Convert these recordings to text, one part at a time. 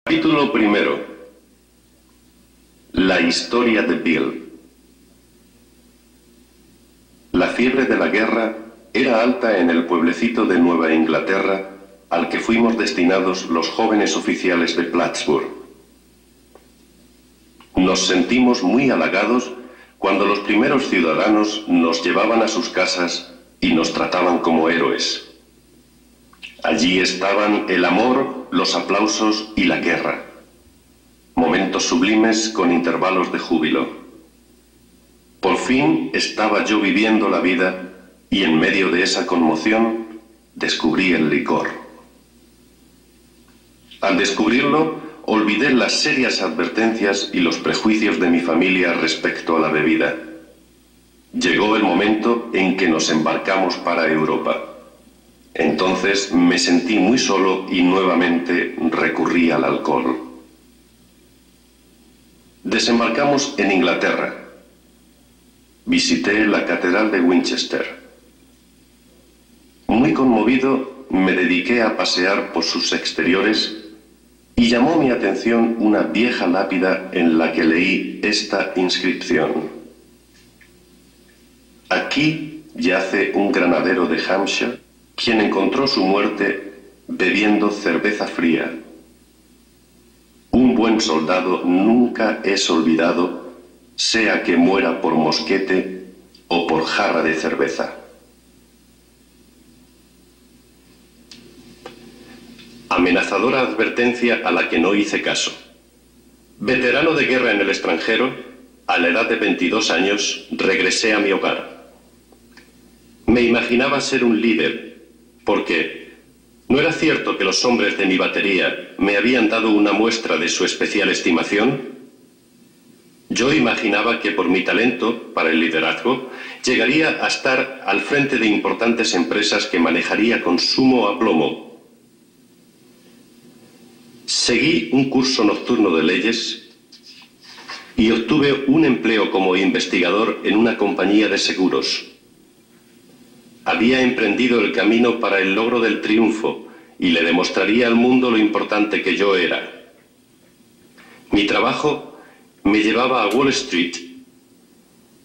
Capítulo primero. La historia de Bill. La fiebre de la guerra era alta en el pueblecito de Nueva Inglaterra al que fuimos destinados los jóvenes oficiales de Plattsburgh. Nos sentimos muy halagados cuando los primeros ciudadanos nos llevaban a sus casas y nos trataban como héroes. Allí estaban el amor, los aplausos y la guerra. Momentos sublimes con intervalos de júbilo. Por fin estaba yo viviendo la vida y en medio de esa conmoción descubrí el licor. Al descubrirlo, olvidé las serias advertencias y los prejuicios de mi familia respecto a la bebida. Llegó el momento en que nos embarcamos para Europa. Entonces me sentí muy solo y nuevamente recurrí al alcohol. Desembarcamos en Inglaterra. Visité la Catedral de Winchester. Muy conmovido, me dediqué a pasear por sus exteriores y llamó mi atención una vieja lápida en la que leí esta inscripción: aquí yace un granadero de Hampshire, quien encontró su muerte bebiendo cerveza fría. Un buen soldado nunca es olvidado, sea que muera por mosquete o por jarra de cerveza. Amenazadora advertencia a la que no hice caso. Veterano de guerra en el extranjero, a la edad de 22 años regresé a mi hogar. Me imaginaba ser un líder, porque ¿no era cierto que los hombres de mi batería me habían dado una muestra de su especial estimación? Yo imaginaba que por mi talento para el liderazgo llegaría a estar al frente de importantes empresas que manejaría con sumo aplomo. Seguí un curso nocturno de leyes y obtuve un empleo como investigador en una compañía de seguros. Había emprendido el camino para el logro del triunfo y le demostraría al mundo lo importante que yo era. Mi trabajo me llevaba a Wall Street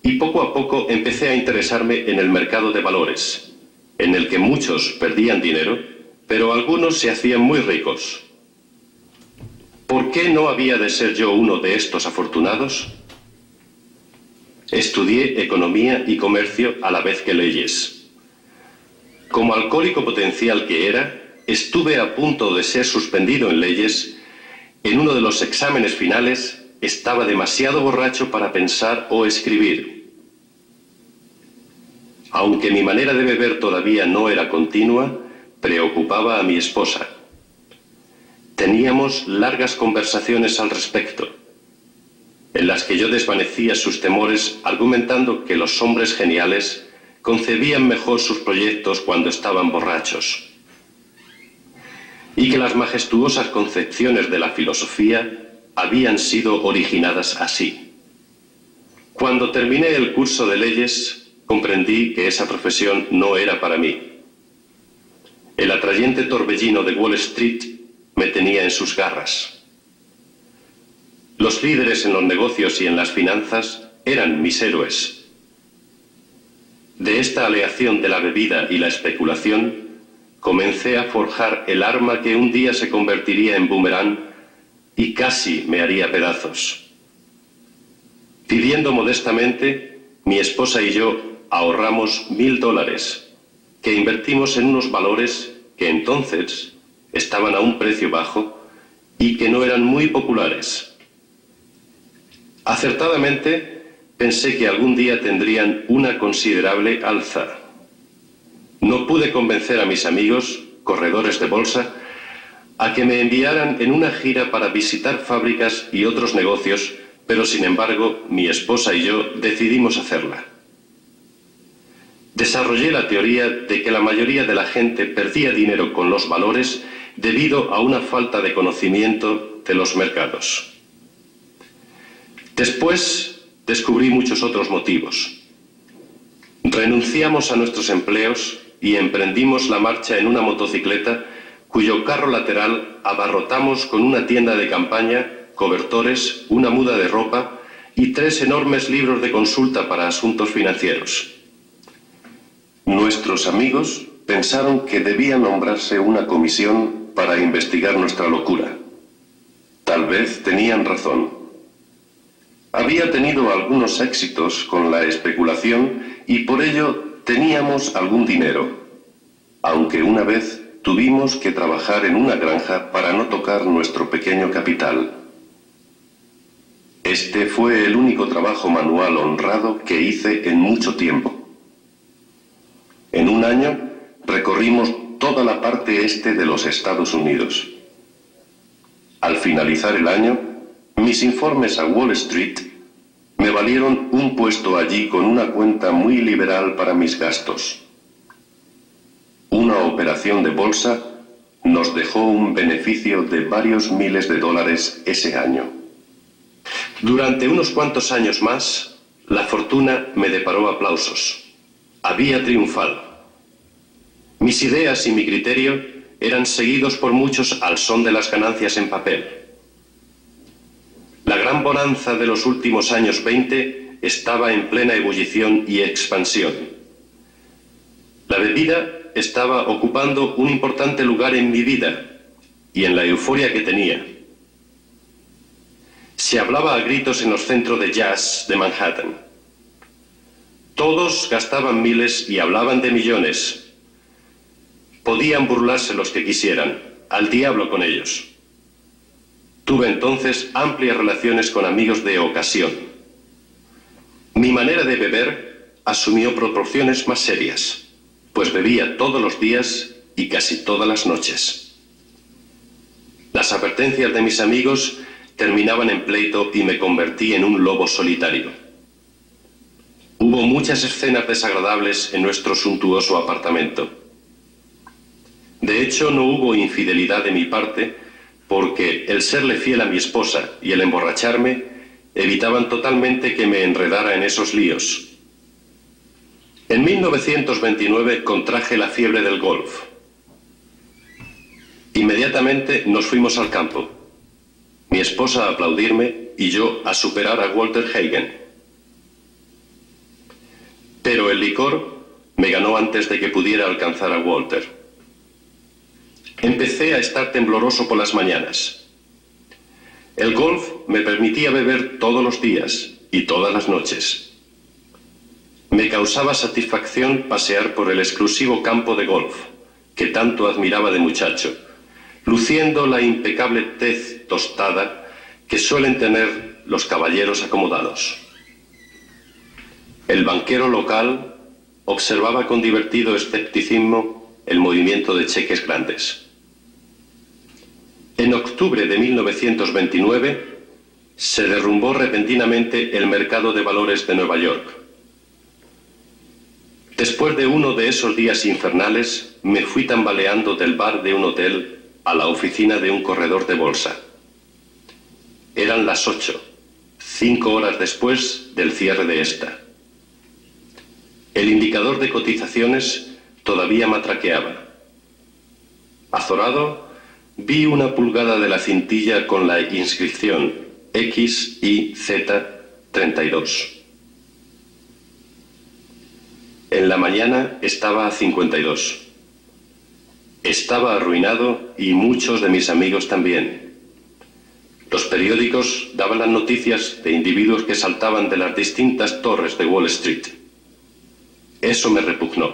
y poco a poco empecé a interesarme en el mercado de valores, en el que muchos perdían dinero, pero algunos se hacían muy ricos. ¿Por qué no había de ser yo uno de estos afortunados? Estudié economía y comercio a la vez que leyes. Como alcohólico potencial que era, estuve a punto de ser suspendido en leyes. En uno de los exámenes finales estaba demasiado borracho para pensar o escribir. Aunque mi manera de beber todavía no era continua, preocupaba a mi esposa. Teníamos largas conversaciones al respecto, en las que yo desvanecía sus temores argumentando que los hombres geniales concebían mejor sus proyectos cuando estaban borrachos, y que las majestuosas concepciones de la filosofía habían sido originadas así. Cuando terminé el curso de leyes, comprendí que esa profesión no era para mí. El atrayente torbellino de Wall Street me tenía en sus garras. Los líderes en los negocios y en las finanzas eran mis héroes. De esta aleación de la bebida y la especulación, comencé a forjar el arma que un día se convertiría en boomerang y casi me haría pedazos. Viviendo modestamente, mi esposa y yo ahorramos $1000, que invertimos en unos valores que entonces estaban a un precio bajo y que no eran muy populares. Acertadamente, pensé que algún día tendrían una considerable alza. No pude convencer a mis amigos, corredores de bolsa, a que me enviaran en una gira para visitar fábricas y otros negocios, pero sin embargo, mi esposa y yo decidimos hacerla. Desarrollé la teoría de que la mayoría de la gente perdía dinero con los valores debido a una falta de conocimiento de los mercados. Después descubrí muchos otros motivos. Renunciamos a nuestros empleos y emprendimos la marcha en una motocicleta cuyo carro lateral abarrotamos con una tienda de campaña, cobertores, una muda de ropa y 3 enormes libros de consulta para asuntos financieros. Nuestros amigos pensaron que debía nombrarse una comisión para investigar nuestra locura. Tal vez tenían razón. Había tenido algunos éxitos con la especulación y por ello teníamos algún dinero, aunque una vez tuvimos que trabajar en una granja para no tocar nuestro pequeño capital. Este fue el único trabajo manual honrado que hice en mucho tiempo. En un año recorrimos toda la parte este de los Estados Unidos. Al finalizar el año, mis informes a Wall Street me valieron un puesto allí con una cuenta muy liberal para mis gastos. Una operación de bolsa nos dejó un beneficio de varios miles de dólares ese año. Durante unos cuantos años más, la fortuna me deparó aplausos. Había triunfado. Mis ideas y mi criterio eran seguidos por muchos al son de las ganancias en papel. La gran bonanza de los últimos años 20 estaba en plena ebullición y expansión. La bebida estaba ocupando un importante lugar en mi vida y en la euforia que tenía. Se hablaba a gritos en los centros de jazz de Manhattan. Todos gastaban miles y hablaban de millones. Podían burlarse los que quisieran, al diablo con ellos. Tuve entonces amplias relaciones con amigos de ocasión. Mi manera de beber asumió proporciones más serias, pues bebía todos los días y casi todas las noches. Las advertencias de mis amigos terminaban en pleito y me convertí en un lobo solitario. Hubo muchas escenas desagradables en nuestro suntuoso apartamento. De hecho, no hubo infidelidad de mi parte, porque el serle fiel a mi esposa y el emborracharme evitaban totalmente que me enredara en esos líos. En 1929 contraje la fiebre del golf. Inmediatamente nos fuimos al campo. Mi esposa a aplaudirme y yo a superar a Walter Hagen. Pero el licor me ganó antes de que pudiera alcanzar a Walter. Empecé a estar tembloroso por las mañanas. El golf me permitía beber todos los días y todas las noches. Me causaba satisfacción pasear por el exclusivo campo de golf, que tanto admiraba de muchacho, luciendo la impecable tez tostada que suelen tener los caballeros acomodados. El banquero local observaba con divertido escepticismo el movimiento de cheques grandes. En octubre de 1929 se derrumbó repentinamente el mercado de valores de Nueva York. Después de uno de esos días infernales, me fui tambaleando del bar de un hotel a la oficina de un corredor de bolsa. Eran las 8, 5 horas después del cierre de esta. El indicador de cotizaciones todavía matraqueaba. Azorado, vi una pulgada de la cintilla con la inscripción XYZ32. En la mañana estaba a 52. Estaba arruinado y muchos de mis amigos también. Los periódicos daban las noticias de individuos que saltaban de las distintas torres de Wall Street. Eso me repugnó.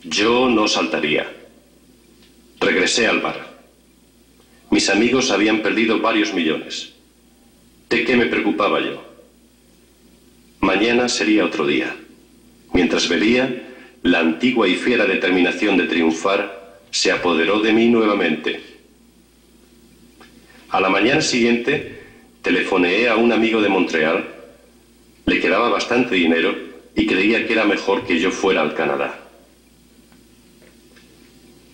Yo no saltaría. Regresé al bar. Mis amigos habían perdido varios millones. ¿De qué me preocupaba yo? Mañana sería otro día. Mientras bebía, la antigua y fiera determinación de triunfar se apoderó de mí nuevamente. A la mañana siguiente, telefoneé a un amigo de Montreal. Le quedaba bastante dinero y creía que era mejor que yo fuera al Canadá.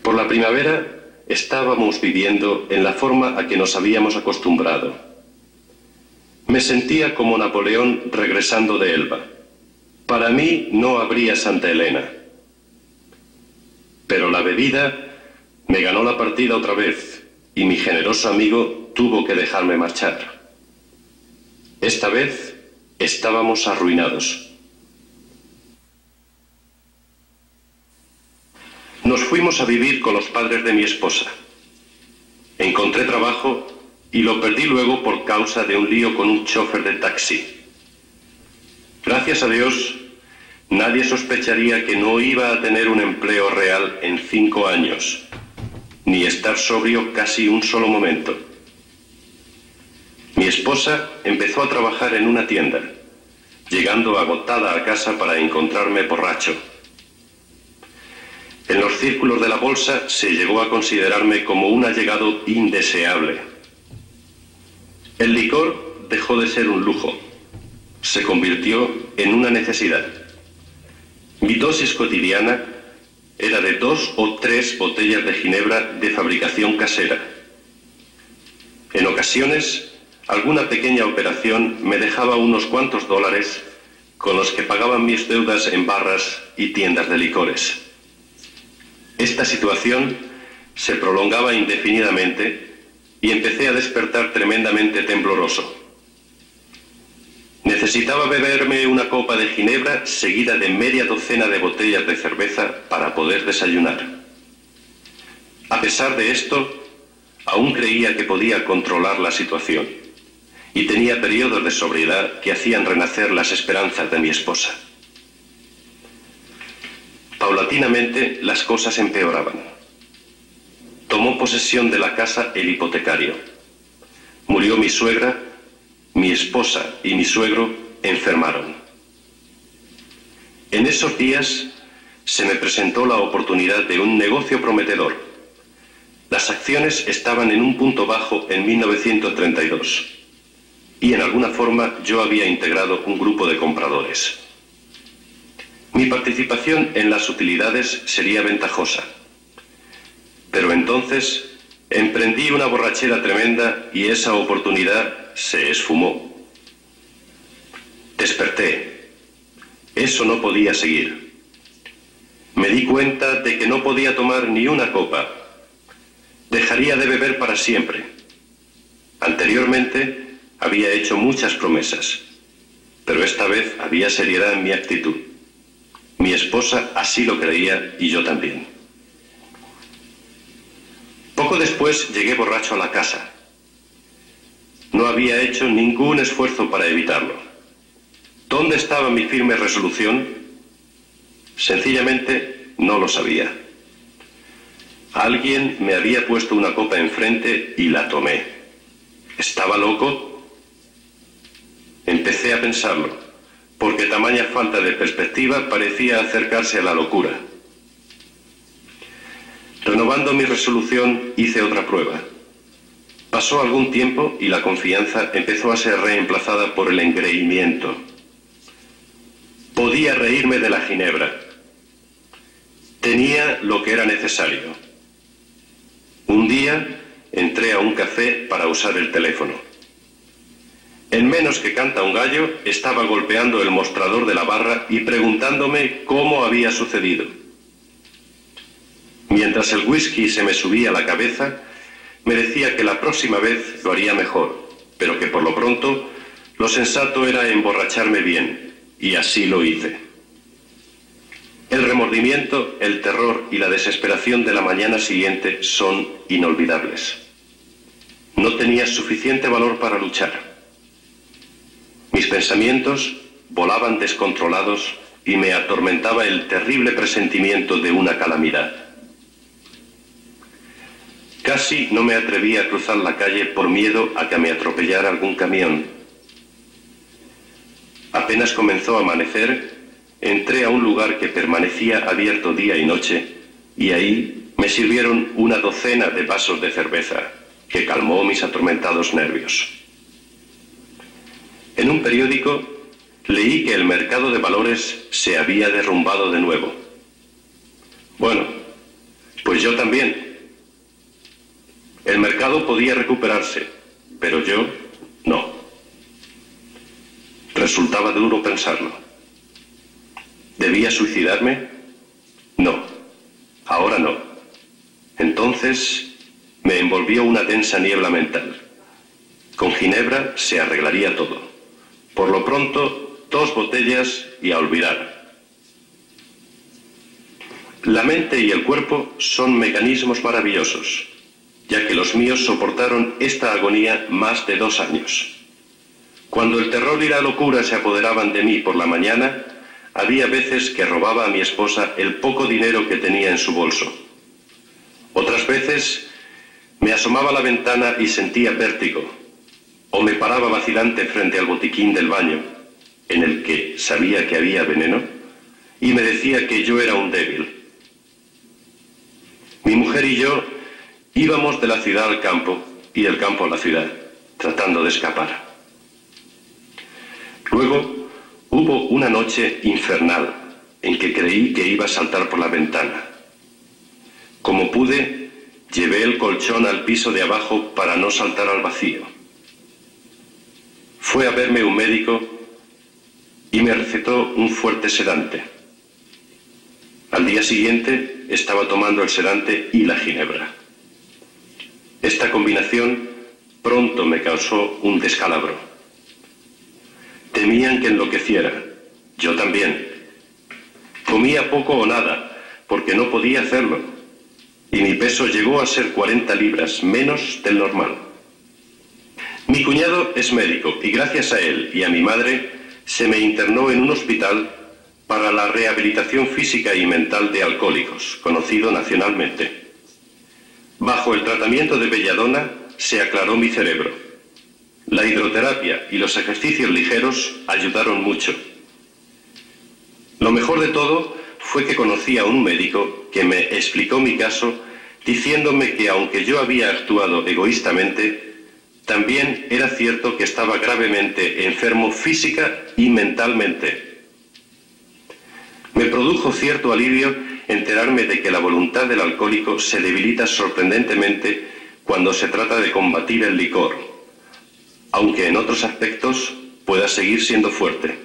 Por la primavera estábamos viviendo en la forma a que nos habíamos acostumbrado. Me sentía como Napoleón regresando de Elba. Para mí no habría Santa Elena. Pero la bebida Me ganó la partida otra vez y mi generoso amigo tuvo que dejarme marchar. Esta vez estábamos arruinados. Nos fuimos a vivir con los padres de mi esposa. Encontré trabajo y lo perdí luego por causa de un lío con un chofer de taxi. Gracias a Dios, nadie sospecharía que no iba a tener un empleo real en 5 años, ni estar sobrio casi un solo momento. Mi esposa empezó a trabajar en una tienda, llegando agotada a casa para encontrarme borracho. En los círculos de la bolsa se llegó a considerarme como un allegado indeseable. El licor dejó de ser un lujo, se convirtió en una necesidad. Mi dosis cotidiana era de 2 o 3 botellas de ginebra de fabricación casera. En ocasiones, alguna pequeña operación me dejaba unos cuantos dólares con los que pagaban mis deudas en barras y tiendas de licores. Esta situación se prolongaba indefinidamente y empecé a despertar tremendamente tembloroso. Necesitaba beberme una copa de ginebra seguida de media docena de botellas de cerveza para poder desayunar. A pesar de esto, aún creía que podía controlar la situación y tenía periodos de sobriedad que hacían renacer las esperanzas de mi esposa. Paulatinamente las cosas empeoraban. Tomó posesión de la casa el hipotecario. Murió mi suegra, mi esposa y mi suegro enfermaron. En esos días se me presentó la oportunidad de un negocio prometedor. Las acciones estaban en un punto bajo en 1932 y en alguna forma yo había integrado un grupo de compradores. Mi participación en las utilidades sería ventajosa. Pero entonces emprendí una borrachera tremenda y esa oportunidad se esfumó. Desperté. Eso no podía seguir. Me di cuenta de que no podía tomar ni una copa. Dejaría de beber para siempre. Anteriormente había hecho muchas promesas, pero esta vez había seriedad en mi actitud. Mi esposa así lo creía y yo también. Poco después llegué borracho a la casa. No había hecho ningún esfuerzo para evitarlo. ¿Dónde estaba mi firme resolución? Sencillamente no lo sabía. Alguien me había puesto una copa enfrente y la tomé. ¿Estaba loco? Empecé a pensarlo, porque tamaña falta de perspectiva parecía acercarse a la locura. Renovando mi resolución, hice otra prueba. Pasó algún tiempo y la confianza empezó a ser reemplazada por el engreimiento. Podía reírme de la ginebra. Tenía lo que era necesario. Un día entré a un café para usar el teléfono. En menos que canta un gallo, estaba golpeando el mostrador de la barra y preguntándome cómo había sucedido. Mientras el whisky se me subía a la cabeza, me decía que la próxima vez lo haría mejor, pero que por lo pronto lo sensato era emborracharme bien, y así lo hice. El remordimiento, el terror y la desesperación de la mañana siguiente son inolvidables. No tenía suficiente valor para luchar. Mis pensamientos volaban descontrolados y me atormentaba el terrible presentimiento de una calamidad. Casi no me atreví a cruzar la calle por miedo a que me atropellara algún camión. Apenas comenzó a amanecer, entré a un lugar que permanecía abierto día y noche y ahí me sirvieron una docena de vasos de cerveza, que calmó mis atormentados nervios. En un periódico leí que el mercado de valores se había derrumbado de nuevo. Bueno, pues yo también. El mercado podía recuperarse, pero yo no. Resultaba duro pensarlo. ¿Debía suicidarme? No, ahora no. Entonces me envolvió una densa niebla mental. Con ginebra se arreglaría todo. Por lo pronto, 2 botellas y a olvidar. La mente y el cuerpo son mecanismos maravillosos, ya que los míos soportaron esta agonía más de 2 años. Cuando el terror y la locura se apoderaban de mí por la mañana, había veces que robaba a mi esposa el poco dinero que tenía en su bolso. Otras veces me asomaba a la ventana y sentía vértigo, o me paraba vacilante frente al botiquín del baño, en el que sabía que había veneno, y me decía que yo era un débil. Mi mujer y yo íbamos de la ciudad al campo y del campo a la ciudad, tratando de escapar. Luego hubo una noche infernal en que creí que iba a saltar por la ventana. Como pude, llevé el colchón al piso de abajo para no saltar al vacío. Fue a verme un médico y me recetó un fuerte sedante. Al día siguiente estaba tomando el sedante y la ginebra. Esta combinación pronto me causó un descalabro. Temían que enloqueciera. Yo también. Comía poco o nada, porque no podía hacerlo, y mi peso llegó a ser 40 libras, menos del normal. Mi cuñado es médico, y gracias a él y a mi madre, se me internó en un hospital para la rehabilitación física y mental de alcohólicos, conocido nacionalmente. Bajo el tratamiento de belladona se aclaró mi cerebro. La hidroterapia y los ejercicios ligeros ayudaron mucho. Lo mejor de todo fue que conocí a un médico que me explicó mi caso diciéndome que aunque yo había actuado egoístamente, también era cierto que estaba gravemente enfermo física y mentalmente. Me produjo cierto alivio enterarme de que la voluntad del alcohólico se debilita sorprendentemente cuando se trata de combatir el licor, aunque en otros aspectos pueda seguir siendo fuerte.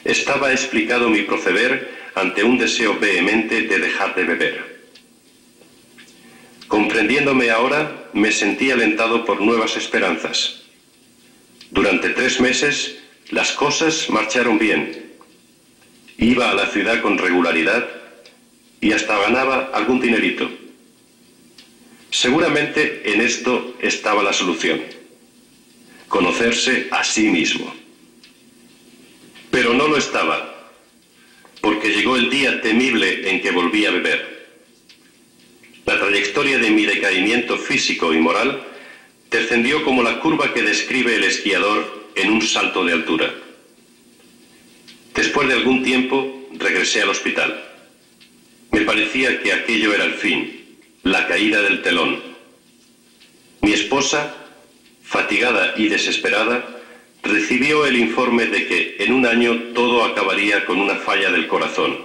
Estaba explicado mi proceder ante un deseo vehemente de dejar de beber. Comprendiéndome ahora, me sentí alentado por nuevas esperanzas. Durante 3 meses, las cosas marcharon bien. Iba a la ciudad con regularidad y hasta ganaba algún dinerito. Seguramente en esto estaba la solución: conocerse a sí mismo. Pero no lo estaba, porque llegó el día temible en que volví a beber. La trayectoria de mi decaimiento físico y moral descendió como la curva que describe el esquiador en un salto de altura. Después de algún tiempo regresé al hospital. Me parecía que aquello era el fin, la caída del telón. Mi esposa, fatigada y desesperada, recibió el informe de que en un año todo acabaría con una falla del corazón,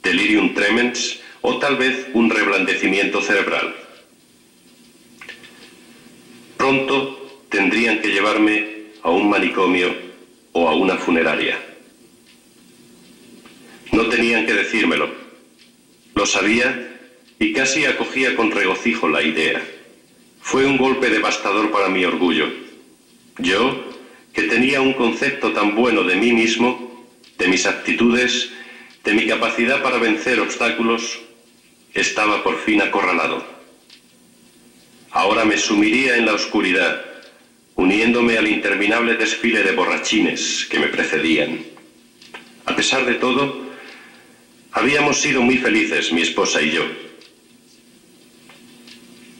delirium tremens o tal vez un reblandecimiento cerebral. Pronto tendrían que llevarme a un manicomio o a una funeraria. No tenían que decírmelo. Lo sabía y casi acogía con regocijo la idea. Fue un golpe devastador para mi orgullo. Yo, que tenía un concepto tan bueno de mí mismo, de mis aptitudes, de mi capacidad para vencer obstáculos, estaba por fin acorralado. Ahora me sumiría en la oscuridad, uniéndome al interminable desfile de borrachines que me precedían. A pesar de todo, habíamos sido muy felices, mi esposa y yo.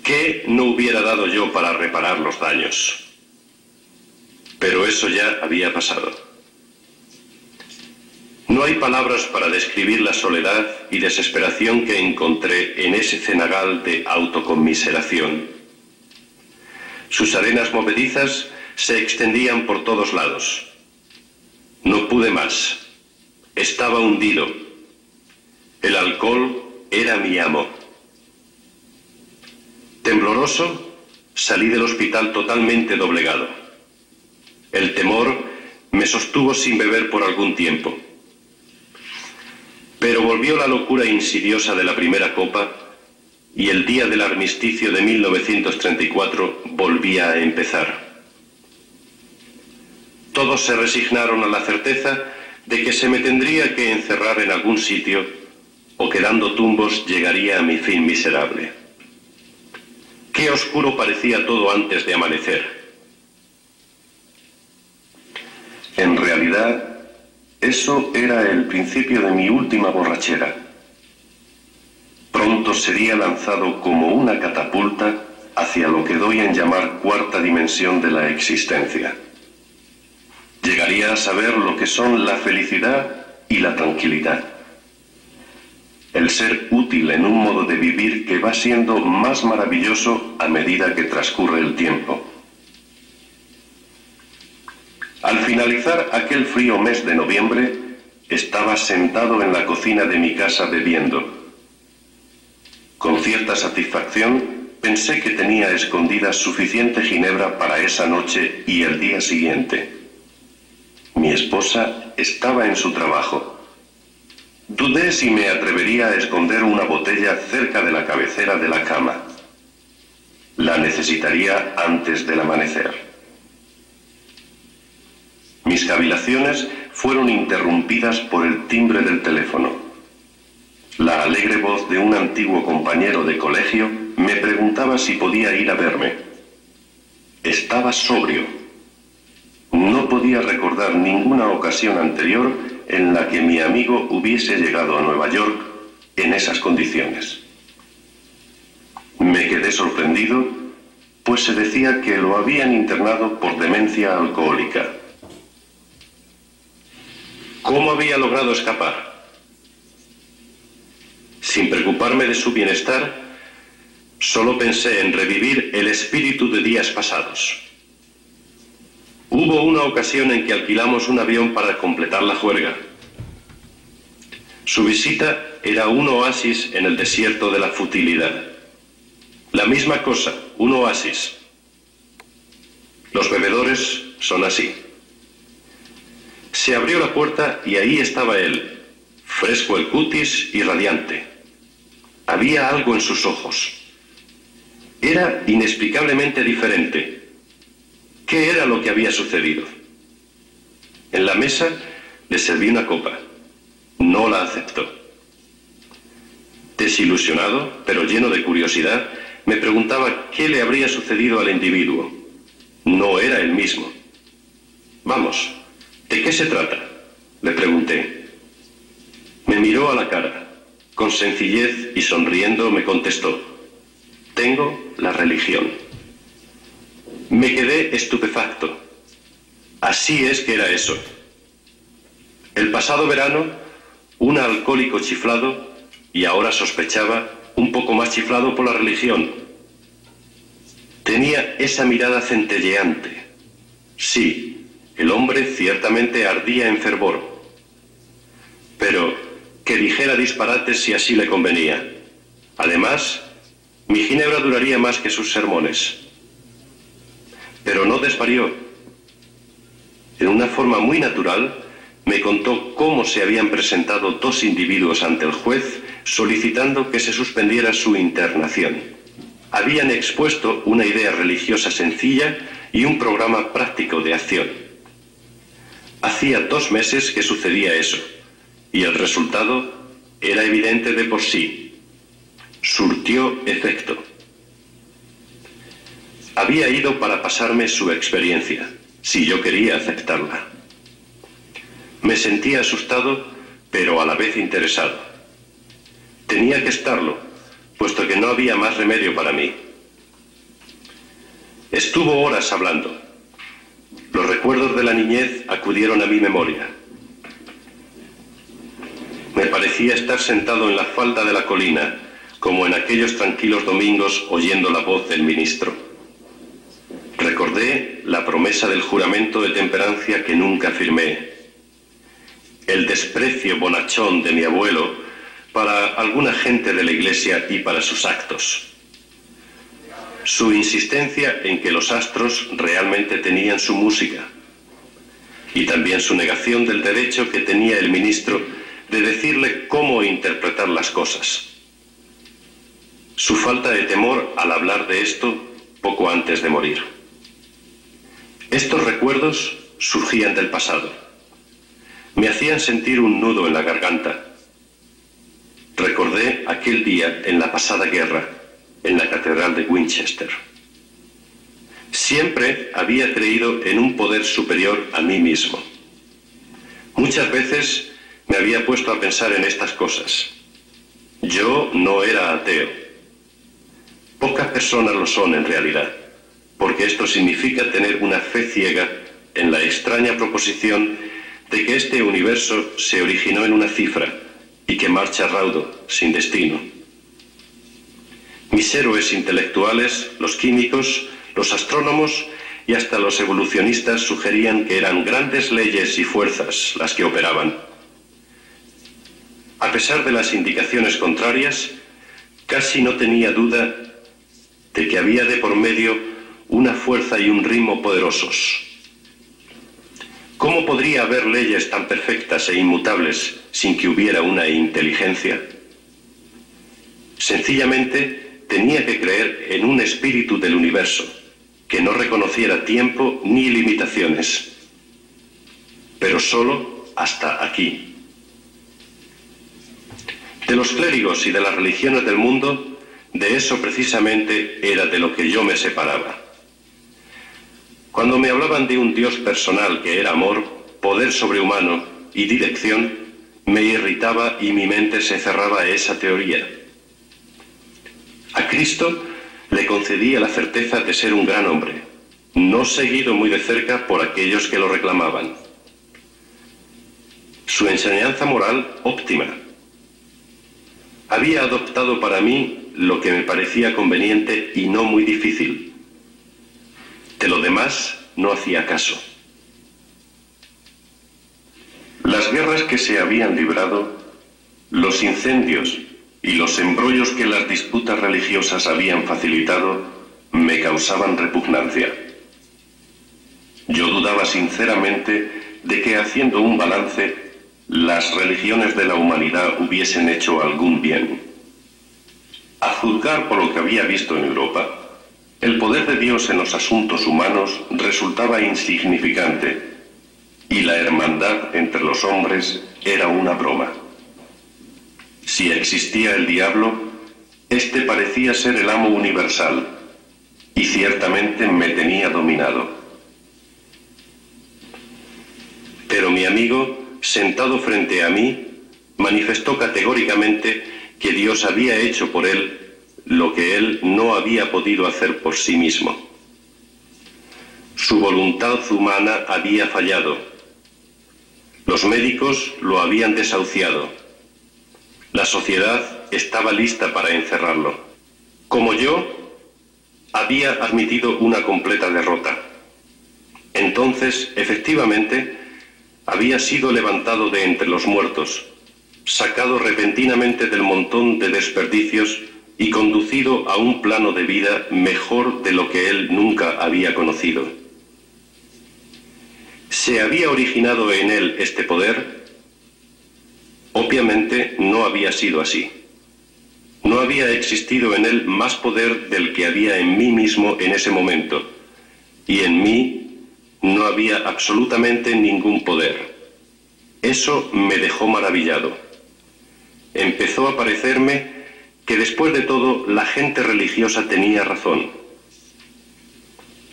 ¿Qué no hubiera dado yo para reparar los daños? Pero eso ya había pasado. No hay palabras para describir la soledad y desesperación que encontré en ese cenagal de autoconmiseración. Sus arenas movedizas se extendían por todos lados. No pude más. Estaba hundido. El alcohol era mi amo. Tembloroso, salí del hospital totalmente doblegado. El temor me sostuvo sin beber por algún tiempo. Pero volvió la locura insidiosa de la primera copa y el día del armisticio de 1934 volvía a empezar. Todos se resignaron a la certeza de que se me tendría que encerrar en algún sitio o que dando tumbos llegaría a mi fin miserable. Qué oscuro parecía todo antes de amanecer. En realidad, eso era el principio de mi última borrachera. Pronto sería lanzado como una catapulta hacia lo que doy en llamar cuarta dimensión de la existencia. Llegaría a saber lo que son la felicidad y la tranquilidad. El ser útil en un modo de vivir que va siendo más maravilloso a medida que transcurre el tiempo. Al finalizar aquel frío mes de noviembre, estaba sentado en la cocina de mi casa bebiendo. Con cierta satisfacción, pensé que tenía escondida suficiente ginebra para esa noche y el día siguiente. Mi esposa estaba en su trabajo. Dudé si me atrevería a esconder una botella cerca de la cabecera de la cama. La necesitaría antes del amanecer. Mis cavilaciones fueron interrumpidas por el timbre del teléfono. La alegre voz de un antiguo compañero de colegio me preguntaba si podía ir a verme. Estaba sobrio. No podía recordar ninguna ocasión anterior en la que mi amigo hubiese llegado a Nueva York en esas condiciones. Me quedé sorprendido, pues se decía que lo habían internado por demencia alcohólica. ¿Cómo había logrado escapar? Sin preocuparme de su bienestar, solo pensé en revivir el espíritu de días pasados. Hubo una ocasión en que alquilamos un avión para completar la juerga. Su visita era un oasis en el desierto de la futilidad. La misma cosa, un oasis. Los bebedores son así. Se abrió la puerta y ahí estaba él, fresco el cutis y radiante. Había algo en sus ojos. Era inexplicablemente diferente. ¿Qué era lo que había sucedido? En la mesa le serví una copa. No la aceptó. Desilusionado, pero lleno de curiosidad, me preguntaba qué le habría sucedido al individuo. No era el mismo. Vamos, ¿de qué se trata?, le pregunté. Me miró a la cara. Con sencillez y sonriendo me contestó: tengo la religión. Me quedé estupefacto. Así es que era eso. El pasado verano, un alcohólico chiflado, y ahora sospechaba, un poco más chiflado por la religión. Tenía esa mirada centelleante. Sí, el hombre ciertamente ardía en fervor. Pero que dijera disparates si así le convenía. Además, mi ginebra duraría más que sus sermones. Pero no desvarió. En una forma muy natural, me contó cómo se habían presentado dos individuos ante el juez solicitando que se suspendiera su internación. Habían expuesto una idea religiosa sencilla y un programa práctico de acción. Hacía 2 meses que sucedía eso, y el resultado era evidente de por sí. Surtió efecto. Había ido para pasarme su experiencia, si yo quería aceptarla. Me sentía asustado, pero a la vez interesado. Tenía que estarlo, puesto que no había más remedio para mí. Estuvo horas hablando. Los recuerdos de la niñez acudieron a mi memoria. Me parecía estar sentado en la falda de la colina, como en aquellos tranquilos domingos oyendo la voz del ministro. Recordé la promesa del juramento de temperancia que nunca firmé, el desprecio bonachón de mi abuelo para alguna gente de la iglesia y para sus actos, su insistencia en que los astros realmente tenían su música, y también su negación del derecho que tenía el ministro de decirle cómo interpretar las cosas. su falta de temor al hablar de esto poco antes de morir. Estos recuerdos surgían del pasado. Me hacían sentir un nudo en la garganta. Recordé aquel día en la pasada guerra, en la Catedral de Winchester. Siempre había creído en un poder superior a mí mismo. Muchas veces me había puesto a pensar en estas cosas. Yo no era ateo. Pocas personas lo son en realidad, porque esto significa tener una fe ciega en la extraña proposición de que este universo se originó en una cifra y que marcha a raudo, sin destino. Mis héroes intelectuales, los químicos, los astrónomos y hasta los evolucionistas sugerían que eran grandes leyes y fuerzas las que operaban. A pesar de las indicaciones contrarias, casi no tenía duda de que había de por medio una fuerza y un ritmo poderosos. ¿Cómo podría haber leyes tan perfectas e inmutables sin que hubiera una inteligencia? Sencillamente tenía que creer en un espíritu del universo que no reconociera tiempo ni limitaciones, pero solo hasta aquí. De los clérigos y de las religiones del mundo, de eso precisamente era de lo que yo me separaba. Cuando me hablaban de un Dios personal que era amor, poder sobrehumano y dirección, me irritaba y mi mente se cerraba a esa teoría. A Cristo le concedía la certeza de ser un gran hombre, no seguido muy de cerca por aquellos que lo reclamaban. Su enseñanza moral óptima. Había adoptado para mí lo que me parecía conveniente y no muy difícil. De lo demás no hacía caso. Las guerras que se habían librado, los incendios y los embrollos que las disputas religiosas habían facilitado, me causaban repugnancia. Yo dudaba sinceramente de que, haciendo un balance, las religiones de la humanidad hubiesen hecho algún bien. A juzgar por lo que había visto en Europa, el poder de Dios en los asuntos humanos resultaba insignificante y la hermandad entre los hombres era una broma. Si existía el diablo, éste parecía ser el amo universal y ciertamente me tenía dominado. Pero mi amigo, sentado frente a mí, manifestó categóricamente que Dios había hecho por él lo que él no había podido hacer por sí mismo. Su voluntad humana había fallado. Los médicos lo habían desahuciado. La sociedad estaba lista para encerrarlo. Como yo, había admitido una completa derrota. Entonces, efectivamente, había sido levantado de entre los muertos, sacado repentinamente del montón de desperdicios y conducido a un plano de vida mejor de lo que él nunca había conocido. ¿Se había originado en él este poder? Obviamente no había sido así. No había existido en él más poder del que había en mí mismo en ese momento, y en mí no había absolutamente ningún poder. Eso me dejó maravillado. Empezó a parecerme que después de todo la gente religiosa tenía razón.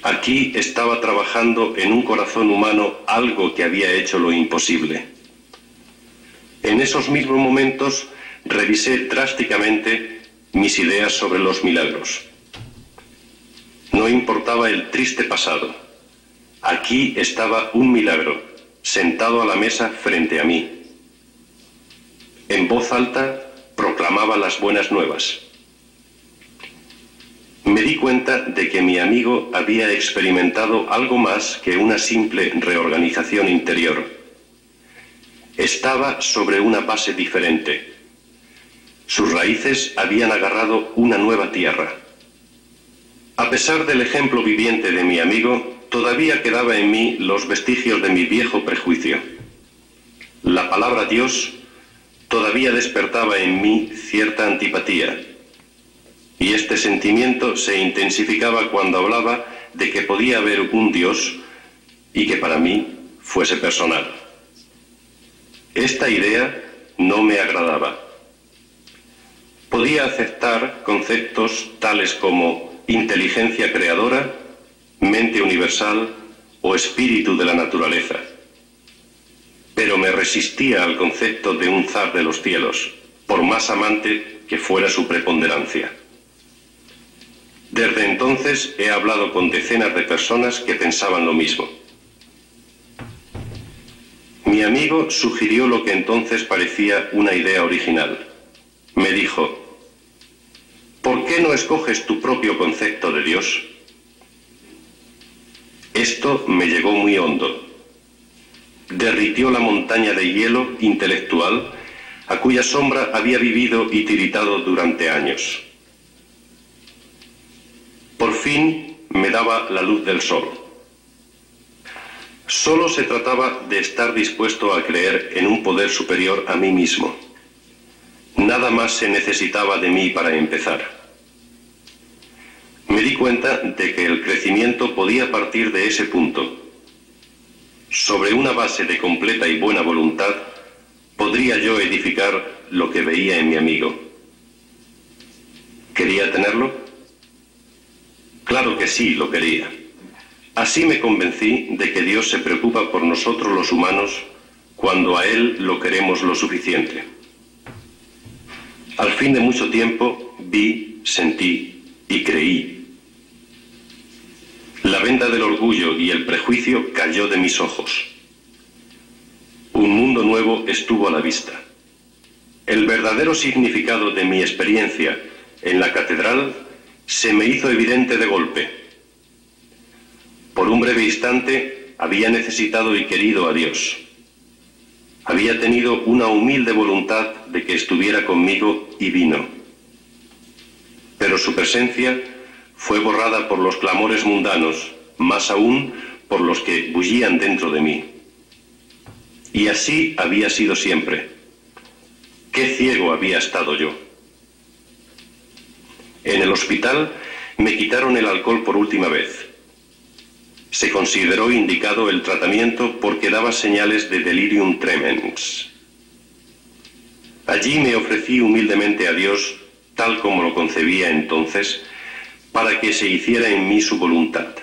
Aquí estaba trabajando en un corazón humano algo que había hecho lo imposible. En esos mismos momentos revisé drásticamente mis ideas sobre los milagros. No importaba el triste pasado. Aquí estaba un milagro, sentado a la mesa frente a mí. En voz alta proclamaba las buenas nuevas. Me di cuenta de que mi amigo había experimentado algo más que una simple reorganización interior. Estaba sobre una base diferente. Sus raíces habían agarrado una nueva tierra. A pesar del ejemplo viviente de mi amigo, todavía quedaba en mí los vestigios de mi viejo prejuicio. La palabra Dios todavía despertaba en mí cierta antipatía. Y este sentimiento se intensificaba cuando hablaba de que podía haber un Dios y que para mí fuese personal. Esta idea no me agradaba. Podía aceptar conceptos tales como inteligencia creadora, mente universal o espíritu de la naturaleza. Pero me resistía al concepto de un zar de los cielos, por más amante que fuera su preponderancia. Desde entonces he hablado con decenas de personas que pensaban lo mismo. Mi amigo sugirió lo que entonces parecía una idea original. Me dijo: ¿por qué no escoges tu propio concepto de Dios? Esto me llegó muy hondo. Derritió la montaña de hielo intelectual a cuya sombra había vivido y tiritado durante años. Por fin me daba la luz del sol. Solo se trataba de estar dispuesto a creer en un poder superior a mí mismo. Nada más se necesitaba de mí para empezar. Me di cuenta de que el crecimiento podía partir de ese punto. Sobre una base de completa y buena voluntad, podría yo edificar lo que veía en mi amigo. ¿Quería tenerlo? Claro que sí, lo quería. Así me convencí de que Dios se preocupa por nosotros los humanos cuando a Él lo queremos lo suficiente. Al fin de mucho tiempo vi, sentí y creí. La venda del orgullo y el prejuicio cayó de mis ojos. Un mundo nuevo estuvo a la vista. El verdadero significado de mi experiencia en la catedral se me hizo evidente de golpe. Por un breve instante había necesitado y querido a Dios. Había tenido una humilde voluntad de que estuviera conmigo y vino. Pero su presencia fue borrada por los clamores mundanos, más aún por los que bullían dentro de mí. Y así había sido siempre. ¡Qué ciego había estado yo! En el hospital me quitaron el alcohol por última vez. Se consideró indicado el tratamiento porque daba señales de delirium tremens. Allí me ofrecí humildemente a Dios, tal como lo concebía entonces, para que se hiciera en mí su voluntad.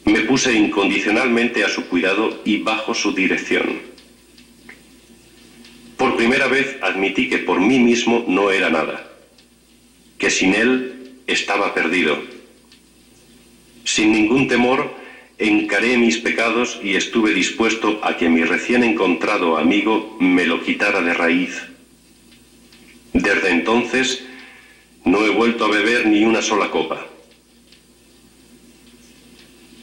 Me puse incondicionalmente a su cuidado y bajo su dirección. Por primera vez admití que por mí mismo no era nada, que sin Él estaba perdido. Sin ningún temor, encaré mis pecados y estuve dispuesto a que mi recién encontrado amigo me lo quitara de raíz. Desde entonces, no he vuelto a beber ni una sola copa.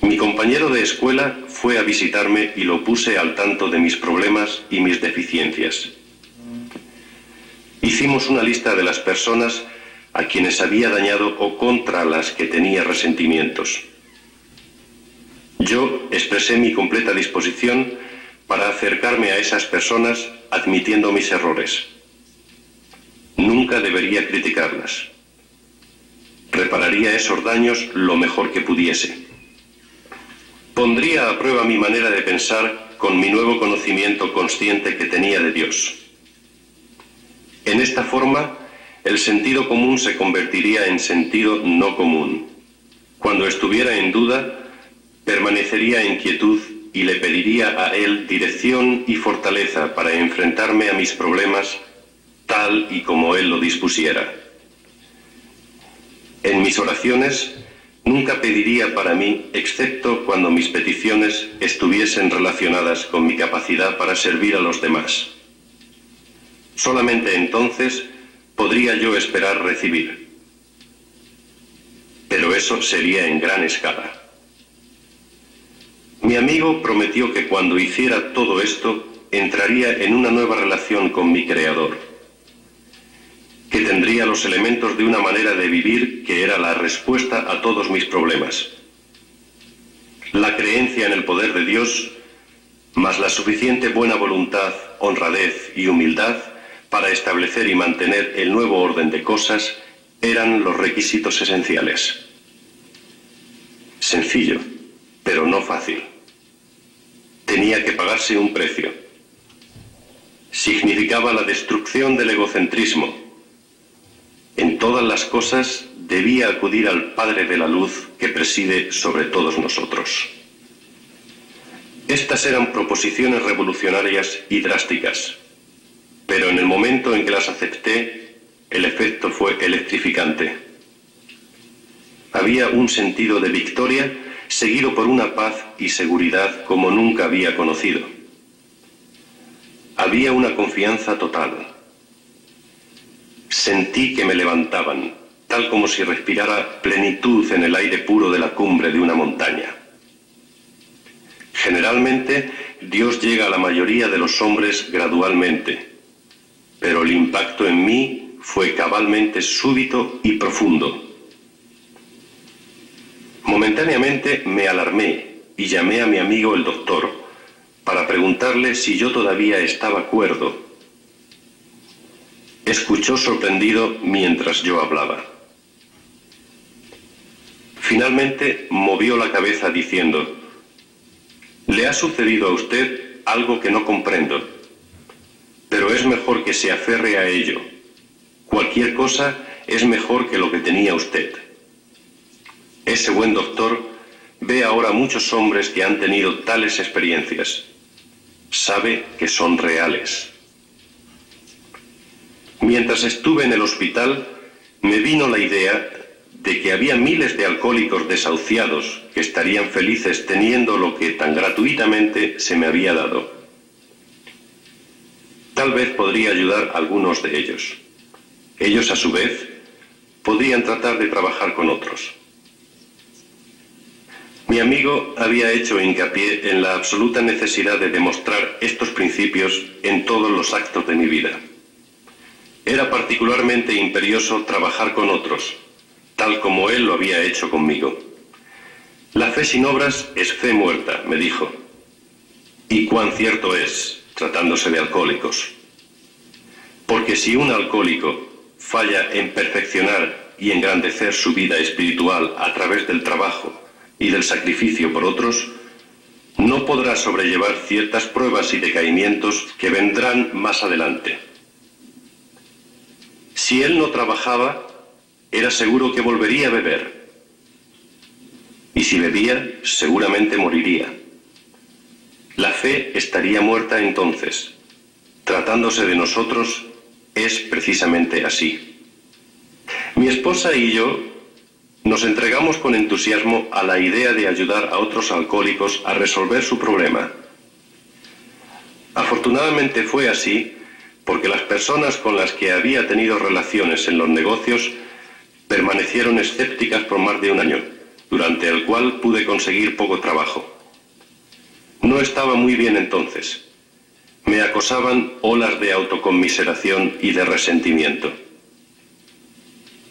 Mi compañero de escuela fue a visitarme y lo puse al tanto de mis problemas y mis deficiencias. Hicimos una lista de las personas a quienes había dañado o contra las que tenía resentimientos. Yo expresé mi completa disposición para acercarme a esas personas admitiendo mis errores. Nunca debería criticarlas. Repararía esos daños lo mejor que pudiese. Pondría a prueba mi manera de pensar con mi nuevo conocimiento consciente que tenía de Dios. En esta forma, el sentido común se convertiría en sentido no común. Cuando estuviera en duda, permanecería en quietud y le pediría a Él dirección y fortaleza para enfrentarme a mis problemas tal y como Él lo dispusiera. En mis oraciones nunca pediría para mí, excepto cuando mis peticiones estuviesen relacionadas con mi capacidad para servir a los demás. Solamente entonces podría yo esperar recibir. Pero eso sería en gran escala. Mi amigo prometió que cuando hiciera todo esto, entraría en una nueva relación con mi Creador, que tendría los elementos de una manera de vivir que era la respuesta a todos mis problemas. La creencia en el poder de Dios, más la suficiente buena voluntad, honradez y humildad para establecer y mantener el nuevo orden de cosas, eran los requisitos esenciales. Sencillo, pero no fácil. Tenía que pagarse un precio. Significaba la destrucción del egocentrismo. En todas las cosas debía acudir al Padre de la Luz que preside sobre todos nosotros. Estas eran proposiciones revolucionarias y drásticas, pero en el momento en que las acepté, el efecto fue electrificante. Había un sentido de victoria seguido por una paz y seguridad como nunca había conocido. Había una confianza total. Sentí que me levantaban, tal como si respirara plenitud en el aire puro de la cumbre de una montaña. Generalmente, Dios llega a la mayoría de los hombres gradualmente, pero el impacto en mí fue cabalmente súbito y profundo. Momentáneamente me alarmé y llamé a mi amigo el doctor para preguntarle si yo todavía estaba cuerdo. Escuchó sorprendido mientras yo hablaba. Finalmente movió la cabeza diciendo: «Le ha sucedido a usted algo que no comprendo, pero es mejor que se aferre a ello. Cualquier cosa es mejor que lo que tenía usted». Ese buen doctor ve ahora muchos hombres que han tenido tales experiencias. Sabe que son reales. Mientras estuve en el hospital, me vino la idea de que había miles de alcohólicos desahuciados que estarían felices teniendo lo que tan gratuitamente se me había dado. Tal vez podría ayudar a algunos de ellos. Ellos, a su vez, podrían tratar de trabajar con otros. Mi amigo había hecho hincapié en la absoluta necesidad de demostrar estos principios en todos los actos de mi vida. Era particularmente imperioso trabajar con otros, tal como él lo había hecho conmigo. La fe sin obras es fe muerta, me dijo. Y cuán cierto es, tratándose de alcohólicos. Porque si un alcohólico falla en perfeccionar y engrandecer su vida espiritual a través del trabajo y del sacrificio por otros, no podrá sobrellevar ciertas pruebas y decaimientos que vendrán más adelante. Si él no trabajaba, era seguro que volvería a beber. Y si bebía, seguramente moriría. La fe estaría muerta entonces. Tratándose de nosotros, es precisamente así. Mi esposa y yo nos entregamos con entusiasmo a la idea de ayudar a otros alcohólicos a resolver su problema. Afortunadamente fue así, porque las personas con las que había tenido relaciones en los negocios permanecieron escépticas por más de un año, durante el cual pude conseguir poco trabajo. No estaba muy bien entonces. Me acosaban olas de autoconmiseración y de resentimiento.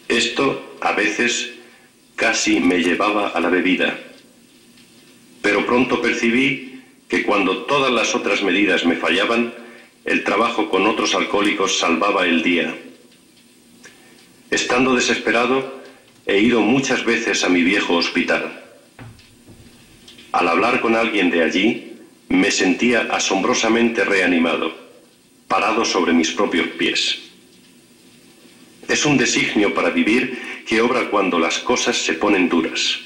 Esto, a veces, casi me llevaba a la bebida. Pero pronto percibí que cuando todas las otras medidas me fallaban, el trabajo con otros alcohólicos salvaba el día. Estando desesperado, he ido muchas veces a mi viejo hospital. Al hablar con alguien de allí, me sentía asombrosamente reanimado, parado sobre mis propios pies. Es un designio para vivir que obra cuando las cosas se ponen duras.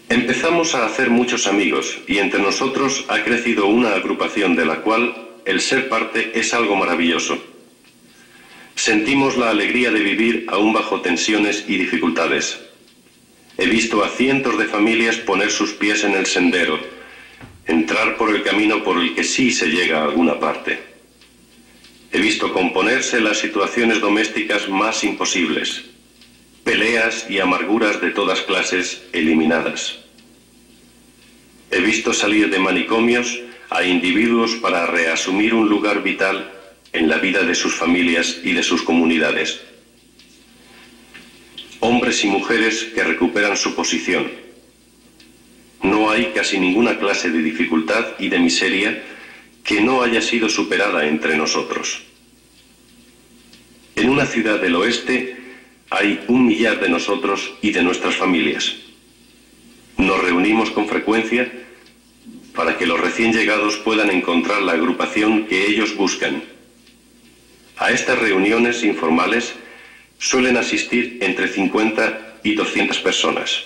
Empezamos a hacer muchos amigos y entre nosotros ha crecido una agrupación de la cual el ser parte es algo maravilloso. Sentimos la alegría de vivir aún bajo tensiones y dificultades. He visto a cientos de familias poner sus pies en el sendero, entrar por el camino por el que sí se llega a alguna parte. He visto componerse las situaciones domésticas más imposibles, peleas y amarguras de todas clases eliminadas. He visto salir de manicomios a individuos para reasumir un lugar vital en la vida de sus familias y de sus comunidades. Hombres y mujeres que recuperan su posición. No hay casi ninguna clase de dificultad y de miseria que no haya sido superada entre nosotros. En una ciudad del oeste hay 1 millar de nosotros y de nuestras familias. Nos reunimos con frecuencia para que los recién llegados puedan encontrar la agrupación que ellos buscan. A estas reuniones informales suelen asistir entre 50 y 200 personas.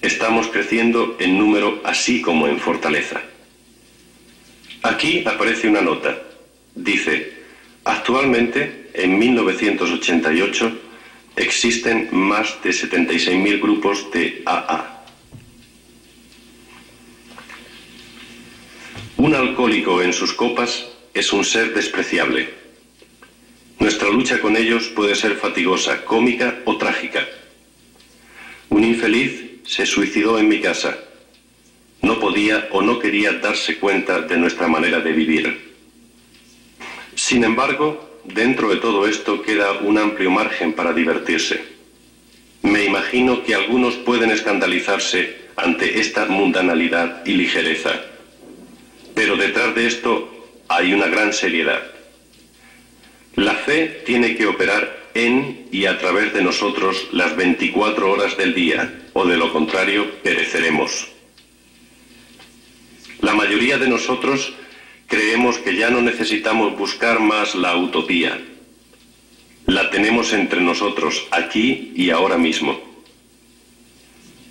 Estamos creciendo en número así como en fortaleza. Aquí aparece una nota. Dice: actualmente, en 1988, existen más de 76.000 grupos de AA. Un alcohólico en sus copas es un ser despreciable. Nuestra lucha con ellos puede ser fatigosa, cómica o trágica. Un infeliz se suicidó en mi casa. No podía o no quería darse cuenta de nuestra manera de vivir. Sin embargo, dentro de todo esto queda un amplio margen para divertirse. Me imagino que algunos pueden escandalizarse ante esta mundanalidad y ligereza. Pero detrás de esto hay una gran seriedad. La fe tiene que operar en y a través de nosotros las 24 horas del día, o de lo contrario, pereceremos. La mayoría de nosotros creemos que ya no necesitamos buscar más la utopía. La tenemos entre nosotros, aquí y ahora mismo.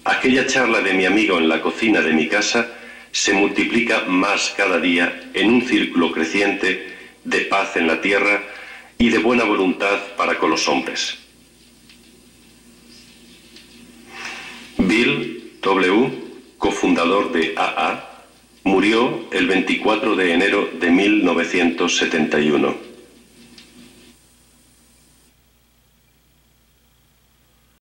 Aquella charla de mi amigo en la cocina de mi casa se multiplica más cada día en un círculo creciente de paz en la tierra y de buena voluntad para con los hombres. Bill W., cofundador de AA, murió el 24 de enero de 1971.